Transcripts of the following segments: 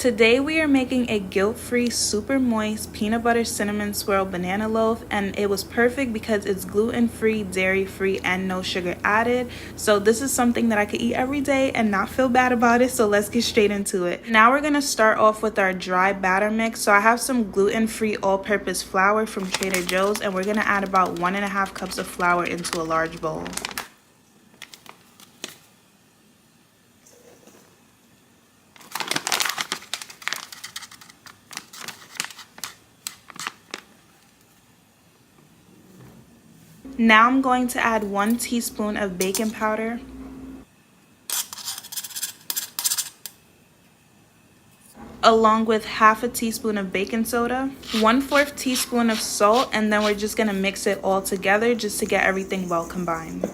Today we are making a guilt-free, super moist peanut butter cinnamon swirl banana loaf, and it was perfect because it's gluten-free, dairy-free, and no sugar added. So this is something that I could eat every day and not feel bad about it. So let's get straight into it. Now we're gonna start off with our dry batter mix. So I have some gluten-free all-purpose flour from Trader Joe's, and we're gonna add about 1.5 cups of flour into a large bowl. Now I'm going to add 1 teaspoon of baking powder, along with half a teaspoon of baking soda, 1/4 teaspoon of salt, and then we're just gonna mix it all together just to get everything well combined.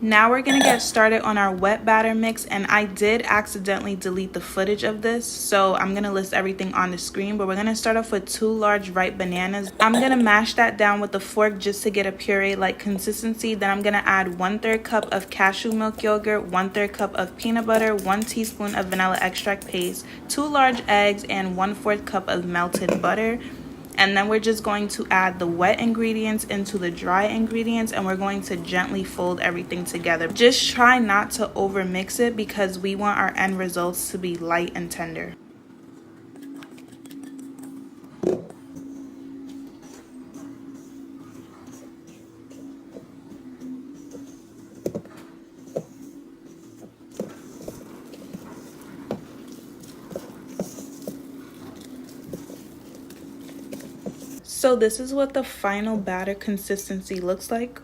Now we're gonna get started on our wet batter mix, and I did accidentally delete the footage of this, so I'm gonna list everything on the screen, but we're gonna start off with 2 large ripe bananas. I'm gonna mash that down with a fork just to get a puree-like consistency. Then I'm gonna add 1/3 cup of cashew milk yogurt, 1/3 cup of peanut butter, 1 teaspoon of vanilla extract paste, 2 large eggs, and 1/4 cup of melted butter. And then we're just going to add the wet ingredients into the dry ingredients, and we're going to gently fold everything together. Just try not to over mix it because we want our end results to be light and tender. So this is what the final batter consistency looks like.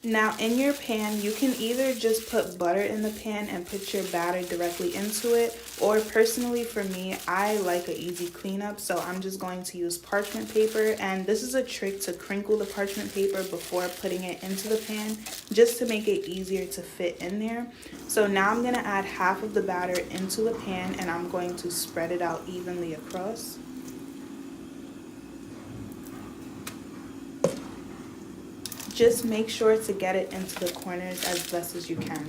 Now in your pan, you can either just put butter in the pan and put your batter directly into it, or personally for me, I like an easy cleanup, so I'm just going to use parchment paper. And this is a trick to crinkle the parchment paper before putting it into the pan, just to make it easier to fit in there. So now I'm gonna add half of the batter into the pan, and I'm going to spread it out evenly across. Just make sure to get it into the corners as best as you can.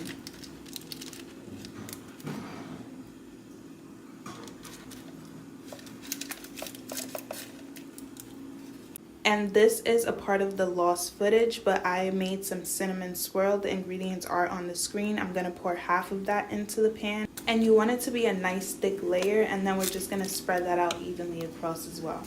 And this is a part of the lost footage, but I made some cinnamon swirl. The ingredients are on the screen. I'm gonna pour half of that into the pan. And you want it to be a nice thick layer, and then we're just gonna spread that out evenly across as well.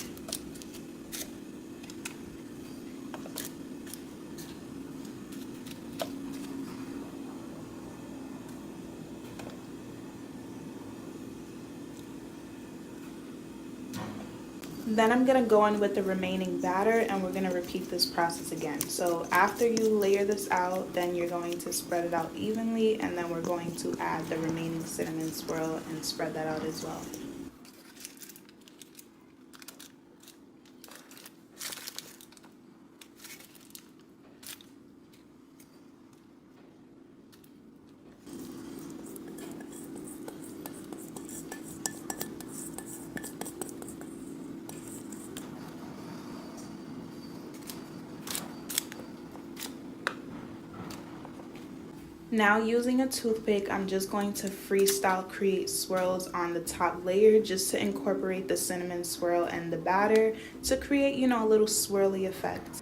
Then I'm gonna go in with the remaining batter, and we're gonna repeat this process again. So after you layer this out, then you're going to spread it out evenly, and then we're going to add the remaining cinnamon swirl and spread that out as well. Now using a toothpick, I'm just going to freestyle create swirls on the top layer just to incorporate the cinnamon swirl and the batter to create, you know, a little swirly effect.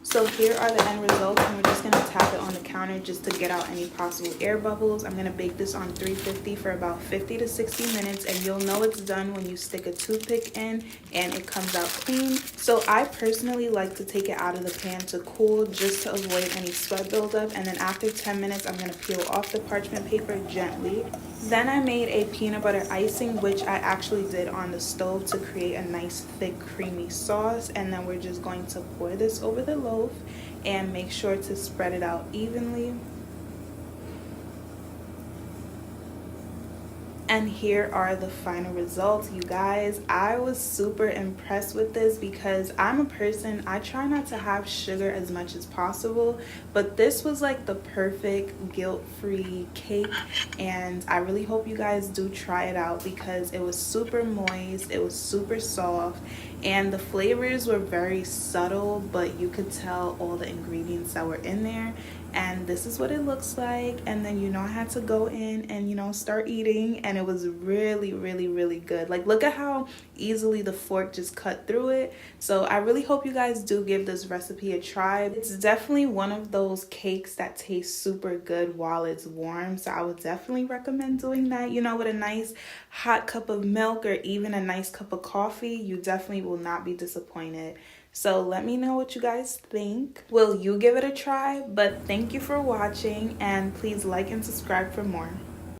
So here are the end results, and we're just gonna tap it on the counter just to get out any possible air bubbles. I'm gonna bake this on 350 for about 50 to 60 minutes, and you'll know it's done when you stick a toothpick in and it comes out clean. So I personally like to take it out of the pan to cool just to avoid any sweat buildup, and then after 10 minutes, I'm gonna peel off the parchment paper gently. Then I made a peanut butter icing, which I actually did on the stove to create a nice thick creamy sauce, and then we're just going to pour this over the loaf and make sure to spread it out evenly. And here are the final results, you guys. I was super impressed with this because I'm a person, I try not to have sugar as much as possible, but this was like the perfect guilt-free cake, and I really hope you guys do try it out because it was super moist, it was super soft, and the flavors were very subtle, but you could tell all the ingredients that were in there. and this is what it looks like. And then, you know, I had to go in and, you know, start eating, and it was really, really, really good. Like, look at how easily the fork just cut through it. So I really hope you guys do give this recipe a try. It's definitely one of those cakes that tastes super good while it's warm, so I would definitely recommend doing that, you know, with a nice hot cup of milk or even a nice cup of coffee. You definitely will not be disappointed. So let me know what you guys think. Will you give it a try? But thank you for watching, and please like and subscribe for more.